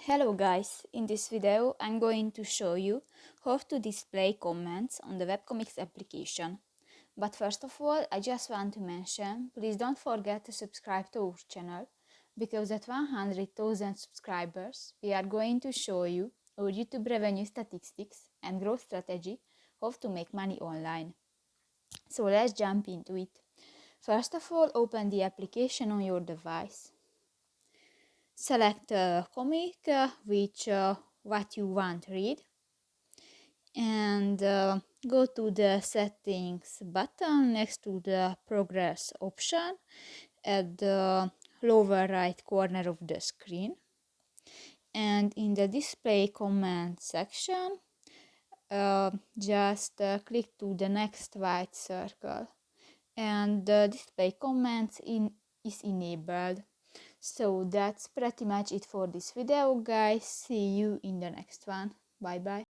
Hello guys, in this video I'm going to show you how to display comments on the WebComics application. But first of all, I just want to mention, please don't forget to subscribe to our channel, because at 100,000 subscribers we are going to show you our YouTube revenue statistics and growth strategy, how to make money online. So let's jump into it. First of all, open the application on your device. Select a comic what you want to read, and go to the settings button next to the progress option at the lower right corner of the screen, and in the display comment section just click to the next white circle, and the display comments is enabled. So that's pretty much it for this video, guys. See you in the next one. Bye bye.